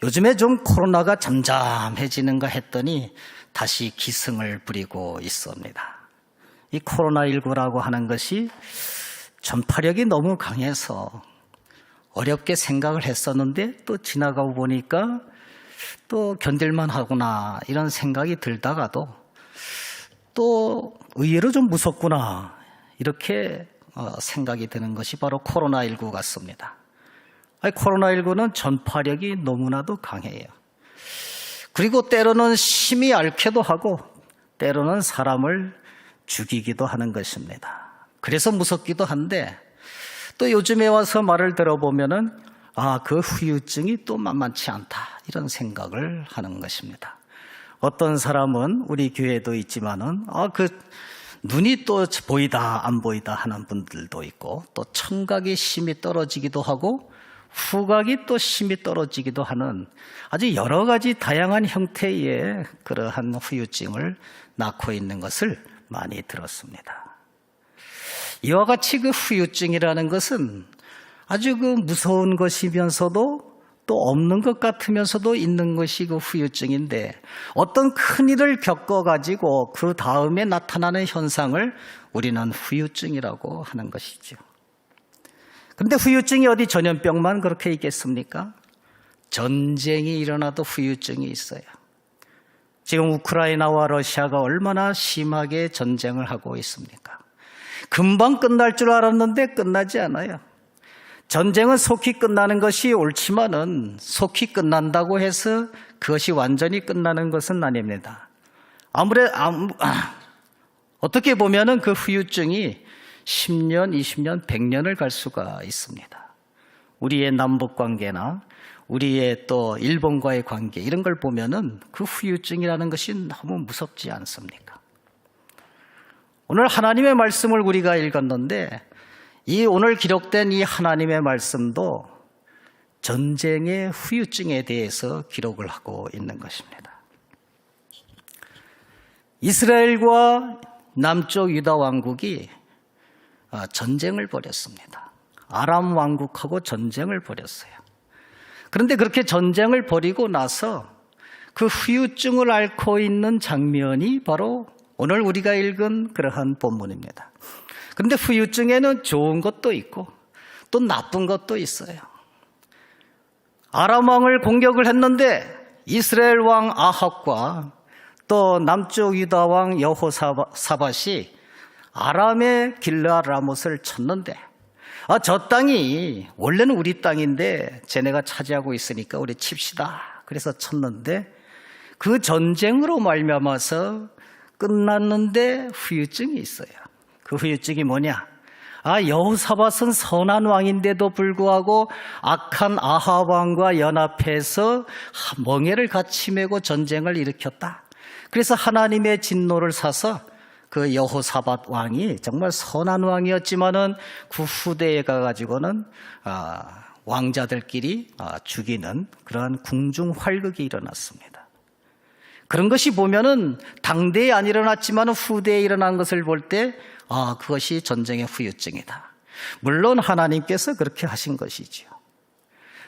요즘에 좀 코로나가 잠잠해지는가 했더니 다시 기승을 부리고 있습니다. 이 코로나19라고 하는 것이 전파력이 너무 강해서 어렵게 생각을 했었는데 또 지나가고 보니까 또 견딜만 하구나 이런 생각이 들다가도 또 의외로 좀 무섭구나 이렇게 생각이 드는 것이 바로 코로나19 같습니다. 코로나19는 전파력이 너무나도 강해요. 그리고 때로는 심히 앓게도 하고 때로는 사람을 죽이기도 하는 것입니다. 그래서 무섭기도 한데 또 요즘에 와서 말을 들어보면은 그 후유증이 또 만만치 않다 이런 생각을 하는 것입니다. 어떤 사람은 우리 교회도 있지만은 그 눈이 또 보이다 안 보이다 하는 분들도 있고 또 청각이 심히 떨어지기도 하고 후각이 또 심히 떨어지기도 하는 아주 여러 가지 다양한 형태의 그러한 후유증을 낳고 있는 것을 많이 들었습니다. 이와 같이 그 후유증이라는 것은 아주 그 무서운 것이면서도 또 없는 것 같으면서도 있는 것이 그 후유증인데 어떤 큰일을 겪어가지고 그 다음에 나타나는 현상을 우리는 후유증이라고 하는 것이죠. 그런데 후유증이 어디 전염병만 그렇게 있겠습니까? 전쟁이 일어나도 후유증이 있어요. 지금 우크라이나와 러시아가 얼마나 심하게 전쟁을 하고 있습니까? 금방 끝날 줄 알았는데 끝나지 않아요. 전쟁은 속히 끝나는 것이 옳지만은 속히 끝난다고 해서 그것이 완전히 끝나는 것은 아닙니다. 어떻게 보면은 그 후유증이 10년, 20년, 100년을 갈 수가 있습니다. 우리의 남북 관계나 우리의 또 일본과의 관계 이런 걸 보면은 그 후유증이라는 것이 너무 무섭지 않습니까? 오늘 하나님의 말씀을 우리가 읽었는데 이 오늘 기록된 이 하나님의 말씀도 전쟁의 후유증에 대해서 기록을 하고 있는 것입니다. 이스라엘과 남쪽 유다 왕국이 전쟁을 벌였습니다. 아람 왕국하고 전쟁을 벌였어요. 그런데 그렇게 전쟁을 벌이고 나서 그 후유증을 앓고 있는 장면이 바로 오늘 우리가 읽은 그러한 본문입니다. 그런데 후유증에는 좋은 것도 있고 또 나쁜 것도 있어요. 아람 왕을 공격을 했는데 이스라엘 왕 아합과 또 남쪽 유다 왕 여호사밧이 아람의 길르앗 라못을 쳤는데 저 땅이 원래는 우리 땅인데 쟤네가 차지하고 있으니까 우리 칩시다. 그래서 쳤는데 그 전쟁으로 말미암아서 끝났는데 후유증이 있어요. 그 후유증이 뭐냐? 여호사밧은 선한 왕인데도 불구하고 악한 아합 왕과 연합해서 멍에를 같이 메고 전쟁을 일으켰다. 그래서 하나님의 진노를 사서 그 여호사밧 왕이 정말 선한 왕이었지만은 그 후대에 가가지고는 왕자들끼리 죽이는 그러한 궁중활극이 일어났습니다. 그런 것이 보면은 당대에 안 일어났지만은 후대에 일어난 것을 볼 때 그것이 전쟁의 후유증이다. 물론 하나님께서 그렇게 하신 것이지요.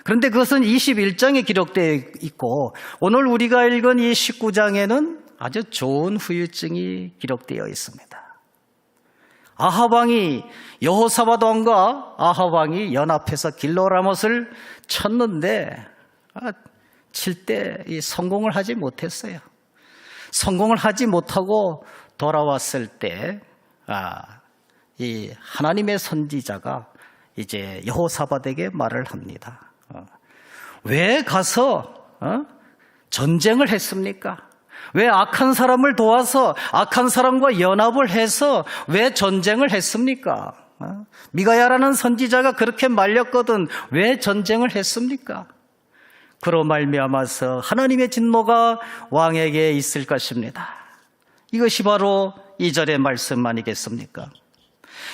그런데 그것은 21장에 기록되어 있고 오늘 우리가 읽은 이 19장에는 아주 좋은 후유증이 기록되어 있습니다. 아합 왕이 여호사밧 왕과 아합 왕이 연합해서 길르앗을 쳤는데 칠 때 성공을 하지 못했어요. 성공을 하지 못하고 돌아왔을 때 이 하나님의 선지자가 이제 여호사밧에게 말을 합니다. 왜 가서 전쟁을 했습니까? 왜 악한 사람을 도와서 악한 사람과 연합을 해서 왜 전쟁을 했습니까? 미가야라는 선지자가 그렇게 말렸거든 왜 전쟁을 했습니까? 그로 말미암아서 하나님의 진노가 왕에게 있을 것입니다. 이것이 바로 2절의 말씀 아니겠습니까?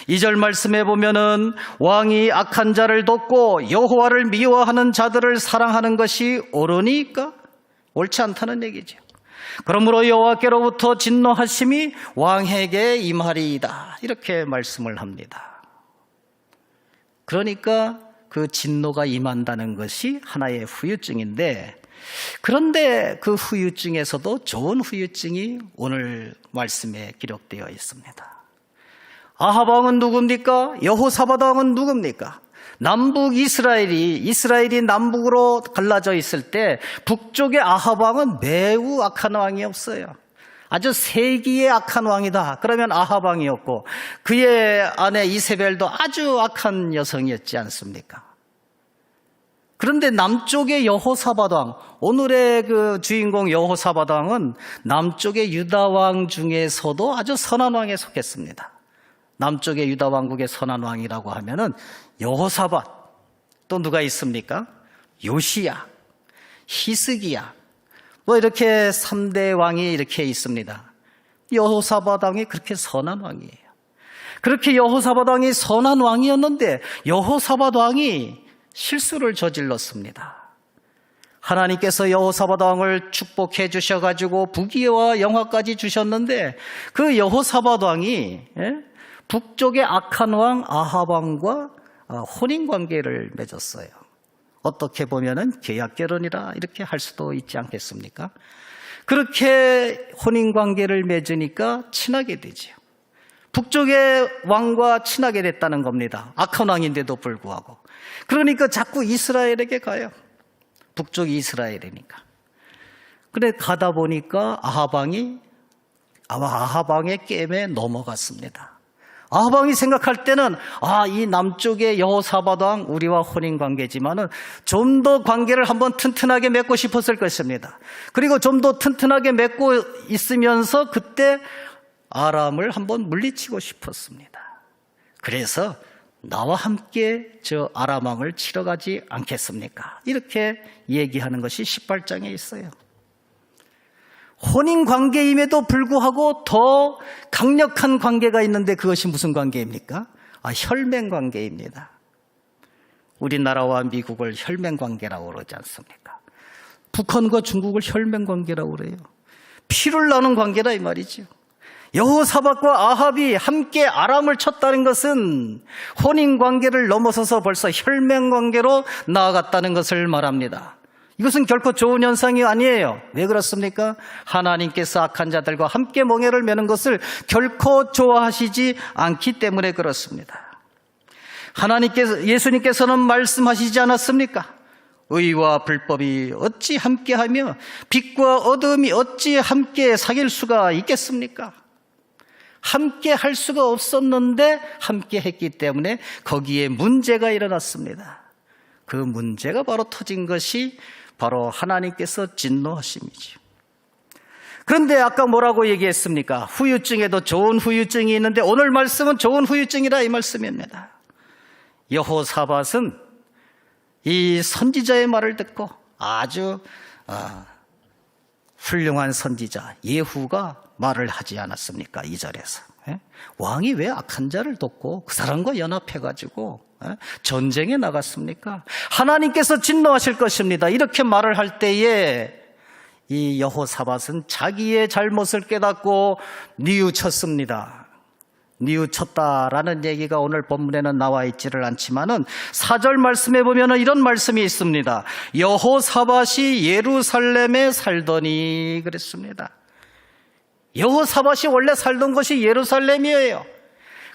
2절 말씀에 보면은 왕이 악한 자를 돕고 여호와를 미워하는 자들을 사랑하는 것이 옳으니까? 옳지 않다는 얘기죠. 그러므로 여호와께로부터 진노하심이 왕에게 임하리이다. 이렇게 말씀을 합니다. 그러니까 그 진노가 임한다는 것이 하나의 후유증인데 그런데 그 후유증에서도 좋은 후유증이 오늘 말씀에 기록되어 있습니다. 아합 왕은 누굽니까? 여호사밧 왕은 누굽니까? 남북 이스라엘이 남북으로 갈라져 있을 때 북쪽의 아합 왕은 매우 악한 왕이었어요. 아주 세기의 악한 왕이다. 그러면 아합 왕이었고 그의 아내 이세벨도 아주 악한 여성이었지 않습니까? 그런데 남쪽의 여호사밧 왕, 오늘의 그 주인공 여호사밧 왕은 남쪽의 유다 왕 중에서도 아주 선한 왕에 속했습니다. 남쪽의 유다 왕국의 선한 왕이라고 하면은 여호사밧, 또 누가 있습니까? 요시야, 히스기야, 뭐 이렇게 3대 왕이 이렇게 있습니다. 여호사밧 왕이 그렇게 선한 왕이에요. 그렇게 여호사밧 왕이 선한 왕이었는데 여호사밧 왕이 실수를 저질렀습니다. 하나님께서 여호사밧 왕을 축복해 주셔가지고 부귀와 영화까지 주셨는데 그 여호사밧 왕이 북쪽의 악한 왕 아합 왕과 혼인관계를 맺었어요. 어떻게 보면은 계약 결혼이라 이렇게 할 수도 있지 않겠습니까? 그렇게 혼인관계를 맺으니까 친하게 되지요. 북쪽의 왕과 친하게 됐다는 겁니다. 악한 왕인데도 불구하고. 그러니까 자꾸 이스라엘에게 가요. 북쪽이 이스라엘이니까. 그래 가다 보니까 아합 왕의 게임에 넘어갔습니다. 아합 왕이 생각할 때는 이 남쪽의 여호사밧 왕 우리와 혼인 관계지만은 좀 더 관계를 한번 튼튼하게 맺고 싶었을 것입니다. 그리고 좀 더 튼튼하게 맺고 있으면서 그때 아람을 한번 물리치고 싶었습니다. 그래서 나와 함께 저 아람 왕을 치러 가지 않겠습니까? 이렇게 얘기하는 것이 18장에 있어요. 혼인 관계임에도 불구하고 더 강력한 관계가 있는데 그것이 무슨 관계입니까? 혈맹 관계입니다. 우리나라와 미국을 혈맹 관계라고 그러지 않습니까? 북한과 중국을 혈맹 관계라고 그래요. 피를 나눈 관계다 이 말이죠. 여호사밧과 아합이 함께 아람을 쳤다는 것은 혼인 관계를 넘어서서 벌써 혈맹 관계로 나아갔다는 것을 말합니다. 이것은 결코 좋은 현상이 아니에요. 왜 그렇습니까? 하나님께서 악한 자들과 함께 盟회를 맺는 것을 결코 좋아하시지 않기 때문에 그렇습니다. 예수님께서는 말씀하시지 않았습니까? 의와 불법이 어찌 함께하며 빛과 어둠이 어찌 함께 사귈 수가 있겠습니까? 함께 할 수가 없었는데 함께 했기 때문에 거기에 문제가 일어났습니다. 그 문제가 바로 터진 것이 바로 하나님께서 진노하심이죠. 그런데 아까 뭐라고 얘기했습니까? 후유증에도 좋은 후유증이 있는데 오늘 말씀은 좋은 후유증이라 이 말씀입니다. 여호사밧은 이 선지자의 말을 듣고 아주 훌륭한 선지자 예후가 말을 하지 않았습니까? 2절에서. 왕이 왜 악한 자를 돕고 그 사람과 연합해가지고 전쟁에 나갔습니까? 하나님께서 진노하실 것입니다. 이렇게 말을 할 때에 이 여호사밧은 자기의 잘못을 깨닫고 뉘우쳤습니다. 뉘우쳤다라는 얘기가 오늘 본문에는 나와 있지를 않지만은 4절 말씀에 보면은 이런 말씀이 있습니다. 여호사밧이 예루살렘에 살더니 그랬습니다. 여호사밧이 원래 살던 곳이 예루살렘이에요.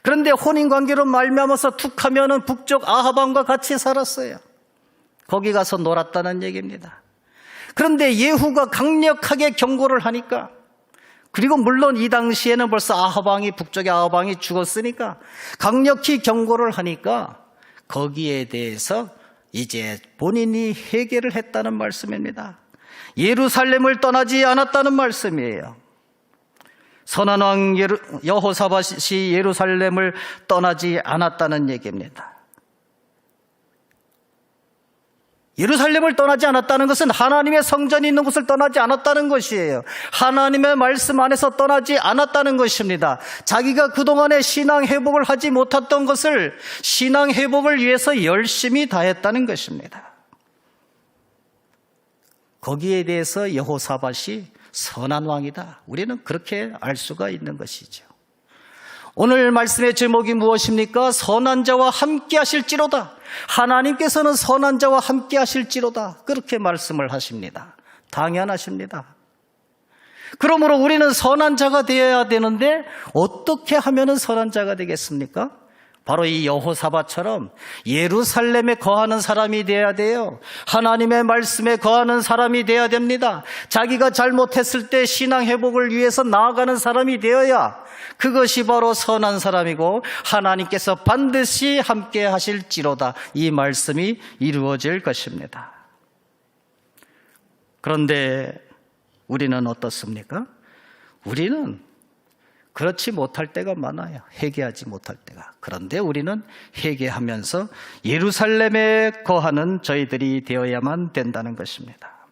그런데 혼인관계로 말미암아서 툭 하면은 북쪽 아합 왕과 같이 살았어요. 거기 가서 놀았다는 얘기입니다. 그런데 예후가 강력하게 경고를 하니까, 그리고 물론 이 당시에는 벌써 아합 왕이, 북쪽의 아합 왕이 죽었으니까 강력히 경고를 하니까 거기에 대해서 이제 본인이 해결을 했다는 말씀입니다. 예루살렘을 떠나지 않았다는 말씀이에요. 선한 왕 여호사밧이 예루살렘을 떠나지 않았다는 얘기입니다. 예루살렘을 떠나지 않았다는 것은 하나님의 성전이 있는 곳을 떠나지 않았다는 것이에요. 하나님의 말씀 안에서 떠나지 않았다는 것입니다. 자기가 그동안에 신앙 회복을 하지 못했던 것을 신앙 회복을 위해서 열심히 다했다는 것입니다. 거기에 대해서 여호사밧이 선한 왕이다. 우리는 그렇게 알 수가 있는 것이죠. 오늘 말씀의 제목이 무엇입니까? 선한 자와 함께 하실지로다. 하나님께서는 선한 자와 함께 하실지로다. 그렇게 말씀을 하십니다. 당연하십니다. 그러므로 우리는 선한 자가 되어야 되는데 어떻게 하면 선한 자가 되겠습니까? 바로 이 여호사밧처럼 예루살렘에 거하는 사람이 되어야 돼요. 하나님의 말씀에 거하는 사람이 되어야 됩니다. 자기가 잘못했을 때 신앙 회복을 위해서 나아가는 사람이 되어야 그것이 바로 선한 사람이고 하나님께서 반드시 함께 하실지로다. 이 말씀이 이루어질 것입니다. 그런데 우리는 어떻습니까? 우리는 그렇지 못할 때가 많아요. 회개하지 못할 때가. 그런데 우리는 회개하면서 예루살렘에 거하는 저희들이 되어야만 된다는 것입니다.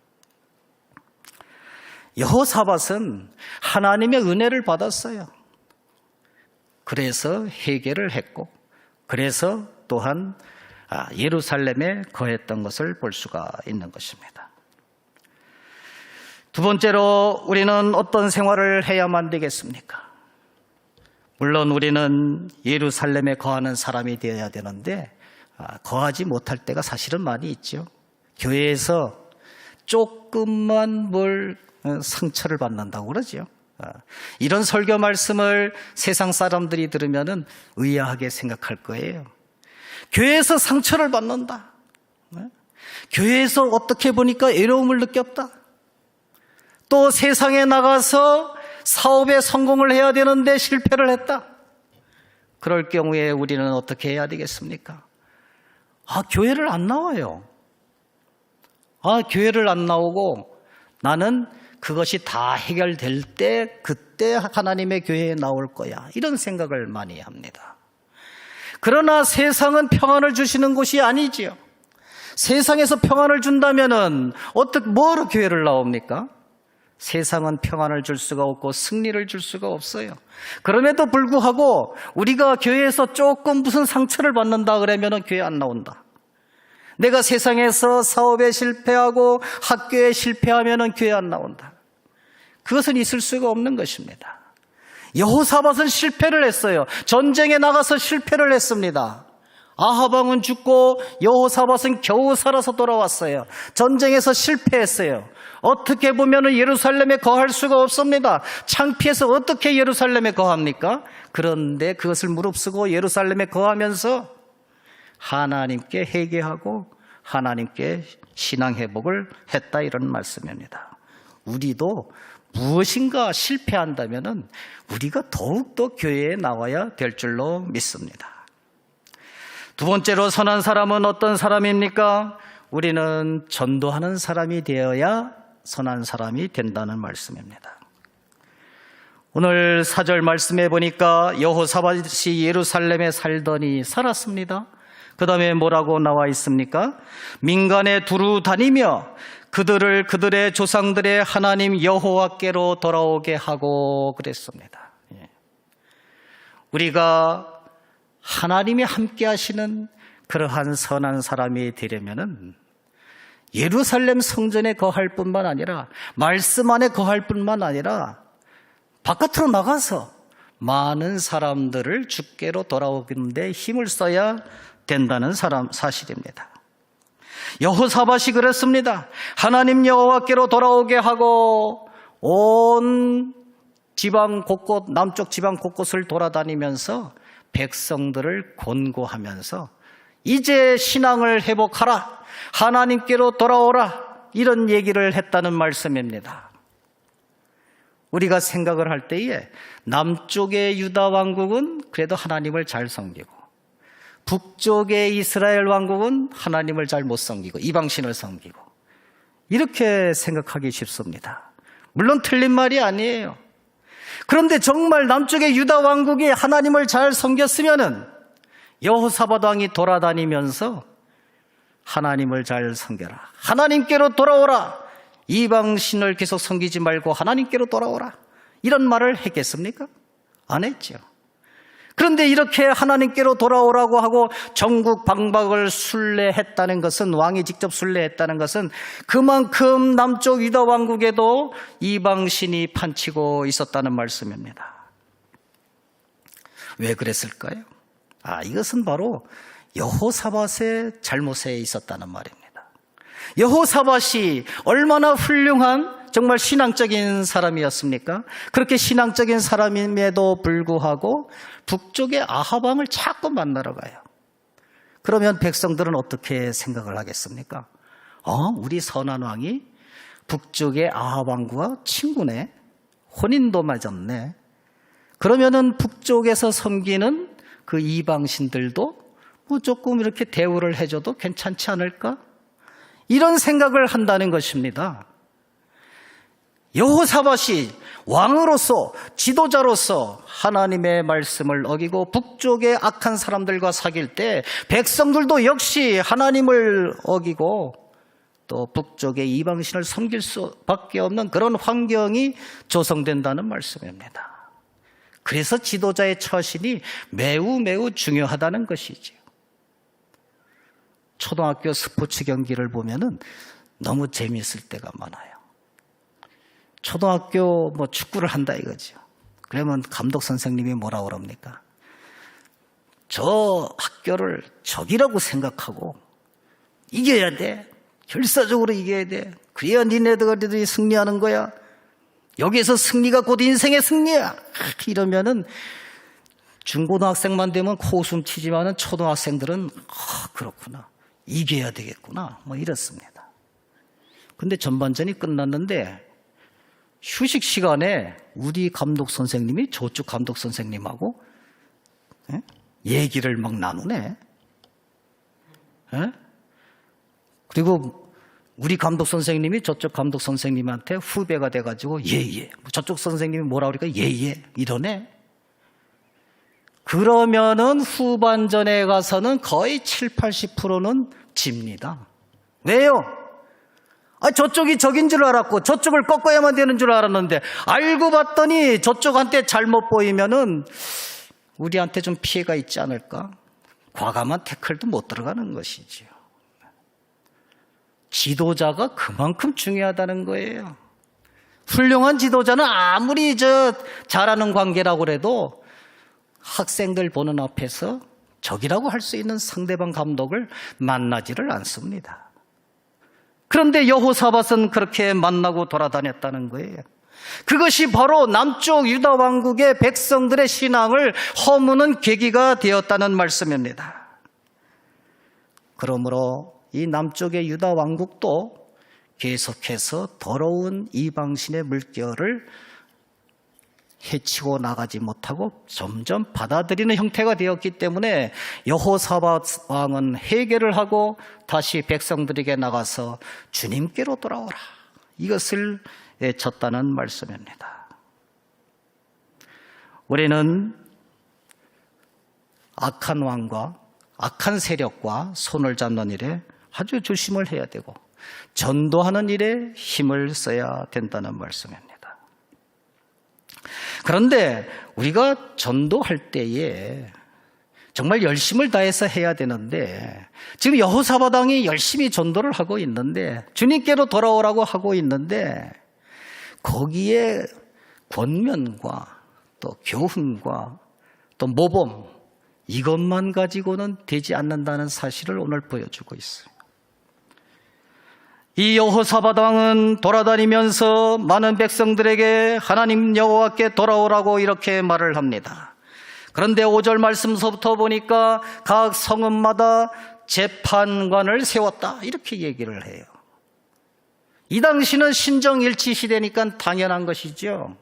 여호사밧은 하나님의 은혜를 받았어요. 그래서 회개를 했고, 그래서 또한 예루살렘에 거했던 것을 볼 수가 있는 것입니다. 두 번째로 우리는 어떤 생활을 해야만 되겠습니까? 물론 우리는 예루살렘에 거하는 사람이 되어야 되는데 거하지 못할 때가 사실은 많이 있죠. 교회에서 조금만 상처를 받는다고 그러죠. 이런 설교 말씀을 세상 사람들이 들으면 의아하게 생각할 거예요. 교회에서 상처를 받는다. 교회에서 어떻게 보니까 애로움을 느꼈다. 또 세상에 나가서 사업에 성공을 해야 되는데 실패를 했다. 그럴 경우에 우리는 어떻게 해야 되겠습니까? 교회를 안 나와요. 교회를 안 나오고 나는 그것이 다 해결될 때 그때 하나님의 교회에 나올 거야. 이런 생각을 많이 합니다. 그러나 세상은 평안을 주시는 곳이 아니지요. 세상에서 평안을 준다면은 뭐로 교회를 나옵니까? 세상은 평안을 줄 수가 없고 승리를 줄 수가 없어요. 그럼에도 불구하고 우리가 교회에서 조금 무슨 상처를 받는다 그러면 교회 안 나온다. 내가 세상에서 사업에 실패하고 학교에 실패하면 교회 안 나온다. 그것은 있을 수가 없는 것입니다. 여호사밧은 실패를 했어요. 전쟁에 나가서 실패를 했습니다. 아합 왕은 죽고 여호사밧은 겨우 살아서 돌아왔어요. 전쟁에서 실패했어요. 어떻게 보면 예루살렘에 거할 수가 없습니다. 창피해서 어떻게 예루살렘에 거합니까? 그런데 그것을 무릅쓰고 예루살렘에 거하면서 하나님께 회개하고 하나님께 신앙 회복을 했다, 이런 말씀입니다. 우리도 무엇인가 실패한다면 우리가 더욱더 교회에 나와야 될 줄로 믿습니다. 두 번째로 선한 사람은 어떤 사람입니까? 우리는 전도하는 사람이 되어야 선한 사람이 된다는 말씀입니다. 오늘 4절 말씀에 보니까 여호사밧이 예루살렘에 살더니 살았습니다. 그 다음에 뭐라고 나와 있습니까? 민간에 두루 다니며 그들을 그들의 조상들의 하나님 여호와께로 돌아오게 하고 그랬습니다. 우리가 하나님이 함께 하시는 그러한 선한 사람이 되려면은 예루살렘 성전에 거할 뿐만 아니라 말씀 안에 거할 뿐만 아니라 바깥으로 나가서 많은 사람들을 주께로 돌아오는데 힘을 써야 된다는 사실입니다. 여호사밧이 그랬습니다. 하나님 여호와께로 돌아오게 하고 온 지방 곳곳, 남쪽 지방 곳곳을 돌아다니면서 백성들을 권고하면서 이제 신앙을 회복하라, 하나님께로 돌아오라, 이런 얘기를 했다는 말씀입니다. 우리가 생각을 할 때에 남쪽의 유다 왕국은 그래도 하나님을 잘 섬기고 북쪽의 이스라엘 왕국은 하나님을 잘 못 섬기고 이방신을 섬기고, 이렇게 생각하기 쉽습니다. 물론 틀린 말이 아니에요. 그런데 정말 남쪽의 유다 왕국이 하나님을 잘 섬겼으면은 여호사밧 왕이 돌아다니면서 하나님을 잘 섬겨라, 하나님께로 돌아오라, 이방신을 계속 섬기지 말고 하나님께로 돌아오라, 이런 말을 했겠습니까? 안 했죠. 그런데 이렇게 하나님께로 돌아오라고 하고 전국 방박을 순례했다는 것은, 왕이 직접 순례했다는 것은 그만큼 남쪽 유다 왕국에도 이방신이 판치고 있었다는 말씀입니다. 왜 그랬을까요? 이것은 바로 여호사밧의 잘못에 있었다는 말입니다. 여호사밧이 얼마나 훌륭한 정말 신앙적인 사람이었습니까? 그렇게 신앙적인 사람임에도 불구하고 북쪽의 아합 왕을 자꾸 만나러 가요. 그러면 백성들은 어떻게 생각을 하겠습니까? 우리 선한 왕이 북쪽의 아합 왕과 친구네, 혼인도 맺었네. 그러면은 북쪽에서 섬기는 그 이방신들도 조금 이렇게 대우를 해줘도 괜찮지 않을까? 이런 생각을 한다는 것입니다. 여호사밧이 왕으로서, 지도자로서 하나님의 말씀을 어기고 북쪽의 악한 사람들과 사귈 때 백성들도 역시 하나님을 어기고 또 북쪽의 이방신을 섬길 수밖에 없는 그런 환경이 조성된다는 말씀입니다. 그래서 지도자의 처신이 매우 매우 중요하다는 것이죠. 초등학교 스포츠 경기를 보면은 너무 재미있을 때가 많아요. 초등학교 축구를 한다 이거죠. 그러면 감독 선생님이 뭐라 그럽니까? 저 학교를 적이라고 생각하고 이겨야 돼. 결사적으로 이겨야 돼. 그래야 니네들이 승리하는 거야. 여기에서 승리가 곧 인생의 승리야. 이러면은 중고등학생만 되면 코웃음 치지만은 초등학생들은 그렇구나. 이겨야 되겠구나. 이렇습니다. 근데 전반전이 끝났는데 휴식 시간에 우리 감독 선생님이 저쪽 감독 선생님하고 얘기를 막 나누네. 그리고 우리 감독 선생님이 저쪽 감독 선생님한테 후배가 돼가지고 예예. 저쪽 선생님이 뭐라 그러니까 예예 이러네. 그러면은 후반전에 가서는 거의 70-80%는 집니다. 왜요? 저쪽이 적인 줄 알았고 저쪽을 꺾어야만 되는 줄 알았는데 알고 봤더니 저쪽한테 잘못 보이면은 우리한테 좀 피해가 있지 않을까? 과감한 태클도 못 들어가는 것이지요. 지도자가 그만큼 중요하다는 거예요. 훌륭한 지도자는 아무리 잘하는 관계라고 해도 학생들 보는 앞에서 적이라고 할 수 있는 상대방 감독을 만나지를 않습니다. 그런데 여호사밧은 그렇게 만나고 돌아다녔다는 거예요. 그것이 바로 남쪽 유다 왕국의 백성들의 신앙을 허무는 계기가 되었다는 말씀입니다. 그러므로 이 남쪽의 유다 왕국도 계속해서 더러운 이방신의 물결을 해치고 나가지 못하고 점점 받아들이는 형태가 되었기 때문에 여호사밧 왕은 회개를 하고 다시 백성들에게 나가서 주님께로 돌아오라. 이것을 외쳤다는 말씀입니다. 우리는 악한 왕과 악한 세력과 손을 잡는 일에 아주 조심을 해야 되고 전도하는 일에 힘을 써야 된다는 말씀입니다. 그런데 우리가 전도할 때에 정말 열심을 다해서 해야 되는데 지금 여호사밧 왕이 열심히 전도를 하고 있는데 주님께로 돌아오라고 하고 있는데 거기에 권면과 또 교훈과 또 모범 이것만 가지고는 되지 않는다는 사실을 오늘 보여주고 있어요. 이 여호사밧 왕은 돌아다니면서 많은 백성들에게 하나님 여호와께 돌아오라고 이렇게 말을 합니다. 그런데 5절 말씀서부터 보니까 각 성읍마다 재판관을 세웠다 이렇게 얘기를 해요. 이 당시는 신정일치 시대니까 당연한 것이죠.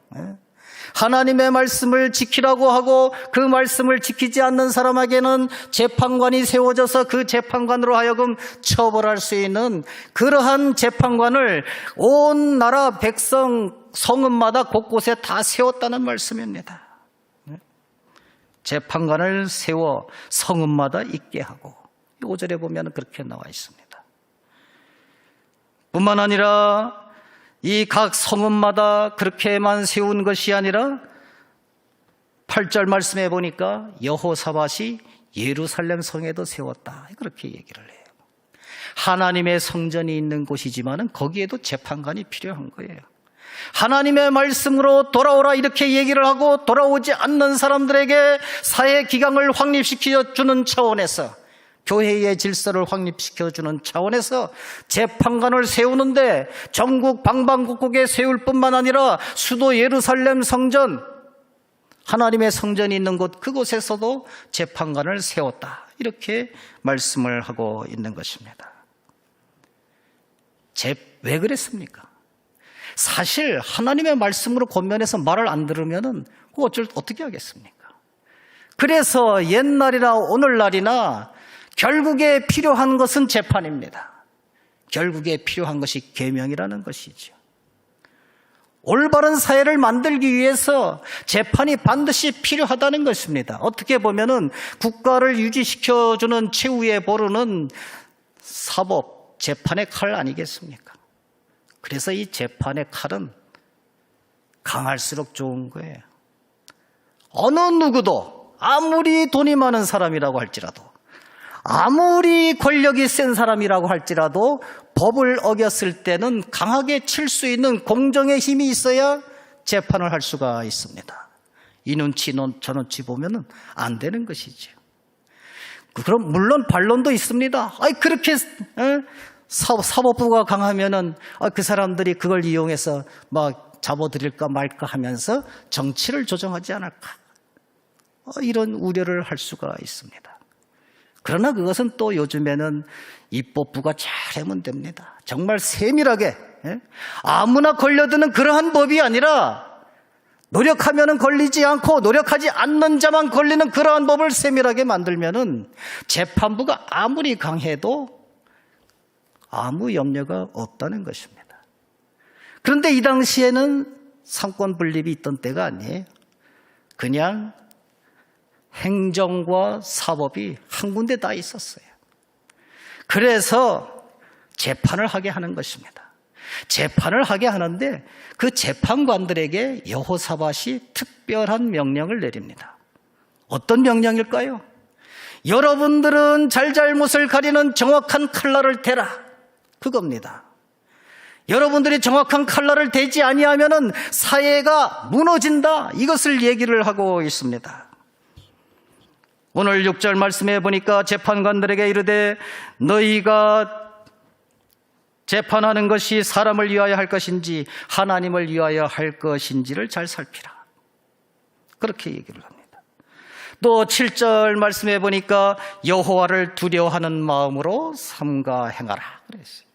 하나님의 말씀을 지키라고 하고 그 말씀을 지키지 않는 사람에게는 재판관이 세워져서 그 재판관으로 하여금 처벌할 수 있는 그러한 재판관을 온 나라 백성 성읍마다 곳곳에 다 세웠다는 말씀입니다. 재판관을 세워 성읍마다 있게 하고 5절에 보면 그렇게 나와 있습니다. 뿐만 아니라 이 각 성읍마다 그렇게만 세운 것이 아니라 8절 말씀해 보니까 여호사밧이 예루살렘 성에도 세웠다. 그렇게 얘기를 해요. 하나님의 성전이 있는 곳이지만 거기에도 재판관이 필요한 거예요. 하나님의 말씀으로 돌아오라 이렇게 얘기를 하고 돌아오지 않는 사람들에게 사회 기강을 확립시켜주는 차원에서, 교회의 질서를 확립시켜주는 차원에서 재판관을 세우는데 전국 방방곡곡에 세울 뿐만 아니라 수도 예루살렘 성전, 하나님의 성전이 있는 곳, 그곳에서도 재판관을 세웠다, 이렇게 말씀을 하고 있는 것입니다. 왜 그랬습니까? 사실 하나님의 말씀으로 권면해서 말을 안 들으면 어떻게 하겠습니까? 그래서 옛날이나 오늘날이나 결국에 필요한 것은 재판입니다. 결국에 필요한 것이 계명이라는 것이죠. 올바른 사회를 만들기 위해서 재판이 반드시 필요하다는 것입니다. 어떻게 보면은 국가를 유지시켜주는 최후의 보루는 사법, 재판의 칼 아니겠습니까? 그래서 이 재판의 칼은 강할수록 좋은 거예요. 어느 누구도 아무리 돈이 많은 사람이라고 할지라도, 아무리 권력이 센 사람이라고 할지라도 법을 어겼을 때는 강하게 칠 수 있는 공정의 힘이 있어야 재판을 할 수가 있습니다. 이 눈치 저 눈치 보면 안 되는 것이죠. 그럼 물론 반론도 있습니다. 그렇게 사법부가 강하면은 그 사람들이 그걸 이용해서 막 잡아들일까 말까 하면서 정치를 조정하지 않을까, 이런 우려를 할 수가 있습니다. 그러나 그것은 또 요즘에는 입법부가 잘하면 됩니다. 정말 세밀하게, 아무나 걸려드는 그러한 법이 아니라 노력하면은 걸리지 않고 노력하지 않는 자만 걸리는 그러한 법을 세밀하게 만들면은 재판부가 아무리 강해도 아무 염려가 없다는 것입니다. 그런데 이 당시에는 상권 분립이 있던 때가 아니에요. 그냥 행정과 사법이 한 군데 다 있었어요. 그래서 재판을 하게 하는 것입니다. 재판을 하게 하는데 그 재판관들에게 여호사밧이 특별한 명령을 내립니다. 어떤 명령일까요? 여러분들은 잘잘못을 가리는 정확한 칼날을 대라, 그겁니다. 여러분들이 정확한 칼날을 대지 아니하면은 사회가 무너진다, 이것을 얘기를 하고 있습니다. 오늘 6절 말씀에 보니까 재판관들에게 이르되 너희가 재판하는 것이 사람을 위하여 할 것인지 하나님을 위하여 할 것인지를 잘 살피라, 그렇게 얘기를 합니다. 또 7절 말씀에 보니까 여호와를 두려워하는 마음으로 삼가 행하라 그랬어요.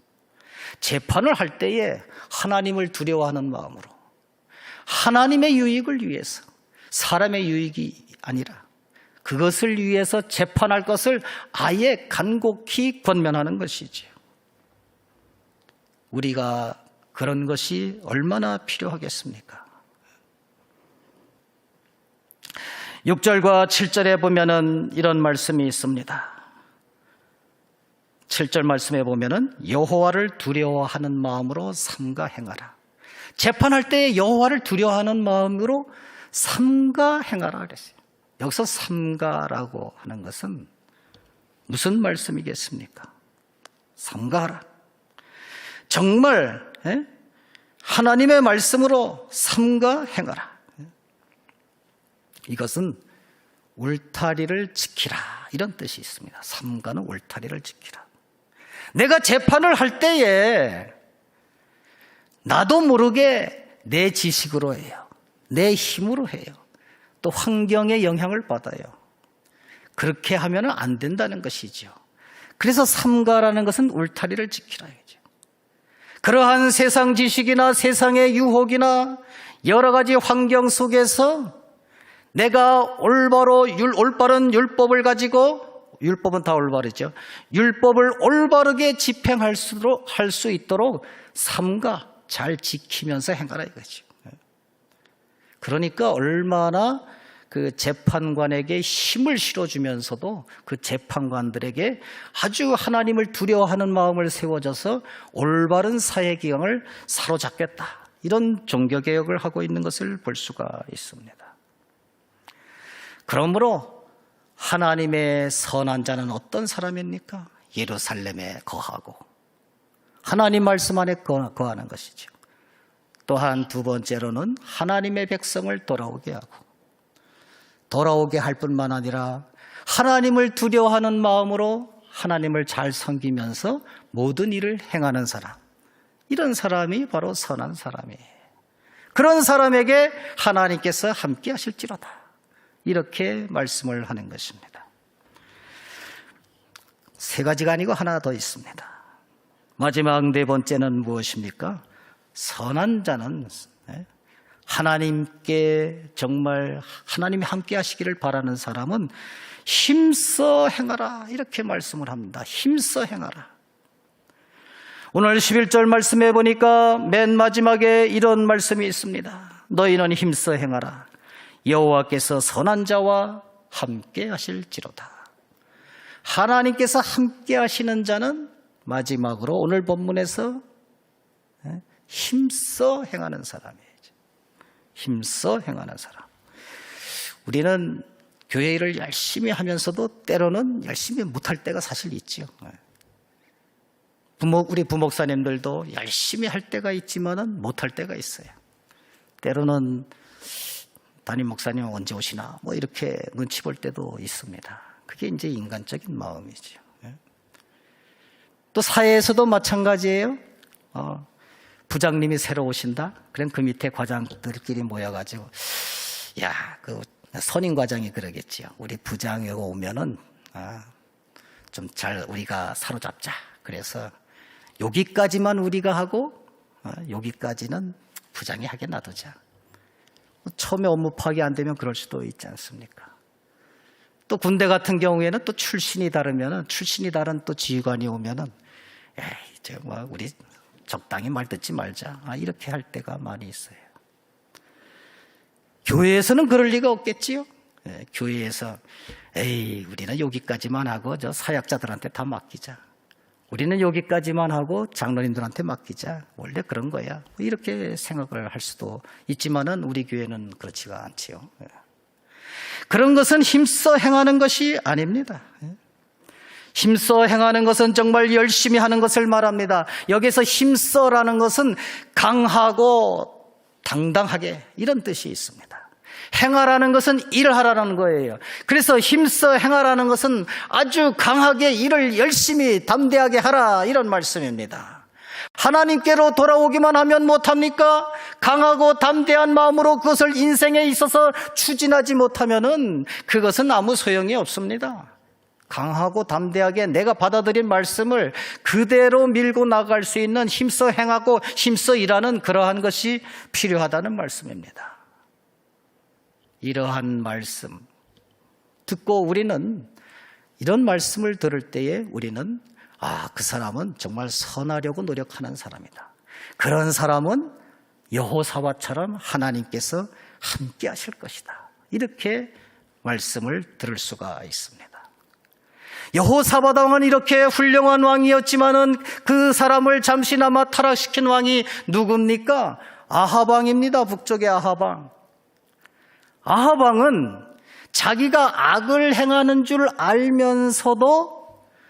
재판을 할 때에 하나님을 두려워하는 마음으로, 하나님의 유익을 위해서, 사람의 유익이 아니라 그것을 위해서 재판할 것을 아예 간곡히 권면하는 것이지요. 우리가 그런 것이 얼마나 필요하겠습니까? 6절과 7절에 보면은 이런 말씀이 있습니다. 7절 말씀에 보면은 여호와를 두려워하는 마음으로 삼가 행하라. 재판할 때 여호와를 두려워하는 마음으로 삼가 행하라 그랬어요. 여기서 삼가라고 하는 것은 무슨 말씀이겠습니까? 삼가하라. 정말 하나님의 말씀으로 삼가 행하라. 이것은 울타리를 지키라, 이런 뜻이 있습니다. 삼가는 울타리를 지키라. 내가 재판을 할 때에 나도 모르게 내 지식으로 해요. 내 힘으로 해요. 또 환경의 영향을 받아요. 그렇게 하면 안 된다는 것이죠. 그래서 삼가라는 것은 울타리를 지키라 이죠. 그러한 세상 지식이나 세상의 유혹이나 여러 가지 환경 속에서 내가 올바른 율법을 가지고, 율법은 다 올바르죠. 율법을 올바르게 집행할 수 있도록 삼가 잘 지키면서 행하라 이거죠. 그러니까 얼마나 그 재판관에게 힘을 실어주면서도 그 재판관들에게 아주 하나님을 두려워하는 마음을 세워져서 올바른 사회기강을 사로잡겠다, 이런 종교개혁을 하고 있는 것을 볼 수가 있습니다. 그러므로 하나님의 선한 자는 어떤 사람입니까? 예루살렘에 거하고 하나님 말씀 안에 거하는 것이죠. 또한 두 번째로는 하나님의 백성을 돌아오게 하고, 돌아오게 할 뿐만 아니라 하나님을 두려워하는 마음으로 하나님을 잘 섬기면서 모든 일을 행하는 사람, 이런 사람이 바로 선한 사람이에요. 그런 사람에게 하나님께서 함께 하실지로다, 이렇게 말씀을 하는 것입니다. 세 가지가 아니고 하나 더 있습니다. 마지막 네 번째는 무엇입니까? 선한 자는 하나님께 정말 하나님이 함께 하시기를 바라는 사람은 힘써 행하라, 이렇게 말씀을 합니다. 힘써 행하라. 오늘 11절 말씀해 보니까 맨 마지막에 이런 말씀이 있습니다. 너희는 힘써 행하라. 여호와께서 선한 자와 함께 하실지로다. 하나님께서 함께 하시는 자는 마지막으로 오늘 본문에서 힘써 행하는 사람이에요. 힘써 행하는 사람. 우리는 교회 일을 열심히 하면서도 때로는 열심히 못할 때가 사실 있지요. 우리 부목사님들도 열심히 할 때가 있지만은 못할 때가 있어요. 때로는 담임 목사님 언제 오시나 뭐 이렇게 눈치 볼 때도 있습니다. 그게 이제 인간적인 마음이죠. 또 사회에서도 마찬가지예요. 부장님이 새로 오신다? 그럼 그 밑에 과장들끼리 모여가지고, 그 선임 과장이 그러겠지요. 우리 부장이 오면은 좀 잘 우리가 사로잡자. 그래서 여기까지만 우리가 하고 여기까지는 부장이 하게 놔두자. 처음에 업무 파악이 안 되면 그럴 수도 있지 않습니까? 또 군대 같은 경우에는 또 출신이 다른 또 지휘관이 오면은 우리 적당히 말 듣지 말자, 이렇게 할 때가 많이 있어요. 교회에서는 그럴 리가 없겠지요. 교회에서 우리는 여기까지만 하고 저 사역자들한테 다 맡기자. 우리는 여기까지만 하고 장로님들한테 맡기자. 원래 그런 거야. 이렇게 생각을 할 수도 있지만은 우리 교회는 그렇지가 않지요. 그런 것은 힘써 행하는 것이 아닙니다. 힘써 행하는 것은 정말 열심히 하는 것을 말합니다. 여기서 힘써라는 것은 강하고 당당하게, 이런 뜻이 있습니다. 행하라는 것은 일을 하라는 거예요. 그래서 힘써 행하라는 것은 아주 강하게 일을 열심히 담대하게 하라, 이런 말씀입니다. 하나님께로 돌아오기만 하면 못합니까? 강하고 담대한 마음으로 그것을 인생에 있어서 추진하지 못하면은 그것은 아무 소용이 없습니다. 강하고 담대하게 내가 받아들인 말씀을 그대로 밀고 나갈 수 있는 힘써 행하고 힘써 일하는 그러한 것이 필요하다는 말씀입니다. 이러한 말씀 듣고 우리는 이런 말씀을 들을 때에 우리는 그 사람은 정말 선하려고 노력하는 사람이다. 그런 사람은 여호사밧처럼 하나님께서 함께 하실 것이다. 이렇게 말씀을 들을 수가 있습니다. 여호사밧 왕은 이렇게 훌륭한 왕이었지만은 그 사람을 잠시나마 타락시킨 왕이 누굽니까? 아합 왕입니다. 북쪽의 아합 왕. 아합 왕은 자기가 악을 행하는 줄 알면서도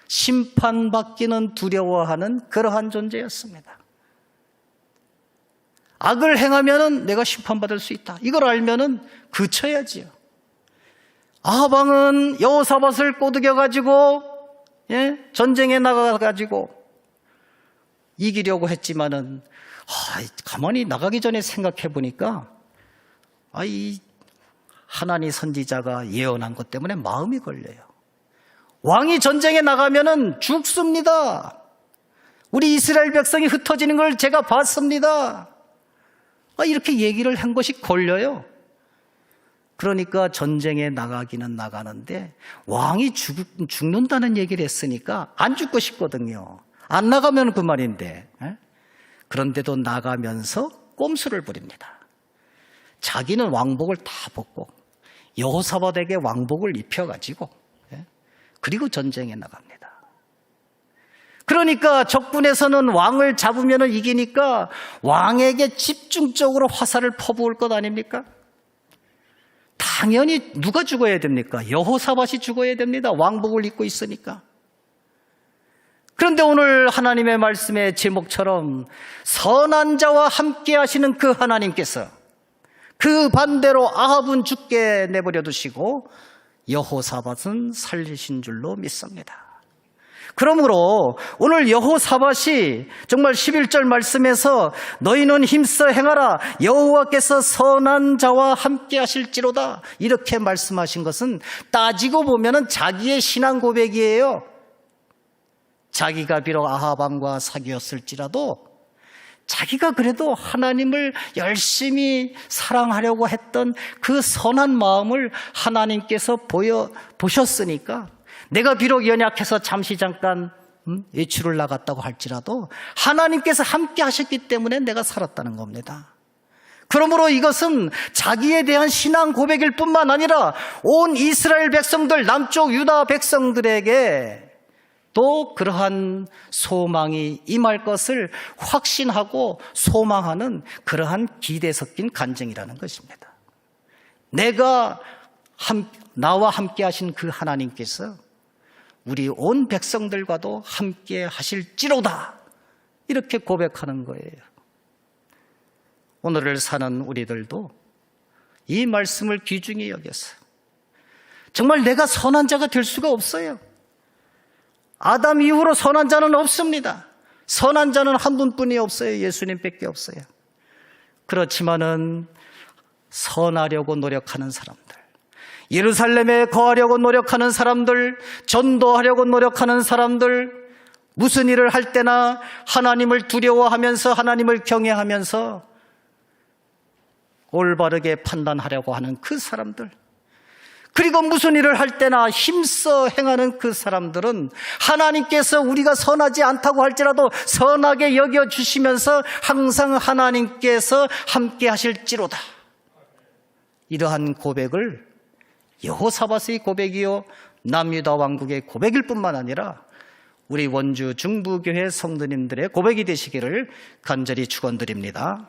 심판받기는 두려워하는 그러한 존재였습니다. 악을 행하면은 내가 심판받을 수 있다. 이걸 알면은 그쳐야지요. 아합 왕은 여호사밧을 꼬드겨가지고 전쟁에 나가가지고 이기려고 했지만은 가만히 나가기 전에 생각해 보니까 이 하나님 선지자가 예언한 것 때문에 마음이 걸려요. 왕이 전쟁에 나가면은 죽습니다. 우리 이스라엘 백성이 흩어지는 걸 제가 봤습니다. 이렇게 얘기를 한 것이 걸려요. 그러니까 전쟁에 나가기는 나가는데 왕이 죽는다는 얘기를 했으니까 안 죽고 싶거든요. 안 나가면 그 말인데. 그런데도 나가면서 꼼수를 부립니다. 자기는 왕복을 다 벗고 여호사밧에게 왕복을 입혀가지고 그리고 전쟁에 나갑니다. 그러니까 적군에서는 왕을 잡으면 이기니까 왕에게 집중적으로 화살을 퍼부을 것 아닙니까? 당연히 누가 죽어야 됩니까? 여호사밧이 죽어야 됩니다. 왕복을 입고 있으니까. 그런데 오늘 하나님의 말씀의 제목처럼 선한 자와 함께 하시는 그 하나님께서 그 반대로 아합은 죽게 내버려 두시고 여호사밧은 살리신 줄로 믿습니다. 그러므로 오늘 여호사밧이 정말 11절 말씀에서 너희는 힘써 행하라 여호와께서 선한 자와 함께 하실지로다 이렇게 말씀하신 것은 따지고 보면 자기의 신앙 고백이에요. 자기가 비록 아합 왕과 사귀었을지라도 자기가 그래도 하나님을 열심히 사랑하려고 했던 그 선한 마음을 하나님께서 보셨으니까 내가 비록 연약해서 잠시 잠깐 외출을 나갔다고 할지라도 하나님께서 함께 하셨기 때문에 내가 살았다는 겁니다. 그러므로 이것은 자기에 대한 신앙 고백일 뿐만 아니라 온 이스라엘 백성들, 남쪽 유다 백성들에게 또 그러한 소망이 임할 것을 확신하고 소망하는 그러한 기대 섞인 간증이라는 것입니다. 나와 함께 하신 그 하나님께서 우리 온 백성들과도 함께 하실지로다 이렇게 고백하는 거예요. 오늘을 사는 우리들도 이 말씀을 귀중히 여겨서 정말 내가 선한 자가 될 수가 없어요. 아담 이후로 선한 자는 없습니다. 선한 자는 한 분뿐이 없어요. 예수님밖에 없어요. 그렇지만은 선하려고 노력하는 사람들, 예루살렘에 거하려고 노력하는 사람들, 전도하려고 노력하는 사람들, 무슨 일을 할 때나 하나님을 두려워하면서 하나님을 경외하면서 올바르게 판단하려고 하는 그 사람들, 그리고 무슨 일을 할 때나 힘써 행하는 그 사람들은 하나님께서 우리가 선하지 않다고 할지라도 선하게 여겨주시면서 항상 하나님께서 함께 하실지로다. 이러한 고백을 여호사밧의 고백이요 남유다 왕국의 고백일 뿐만 아니라 우리 원주 중부교회 성도님들의 고백이 되시기를 간절히 축원드립니다.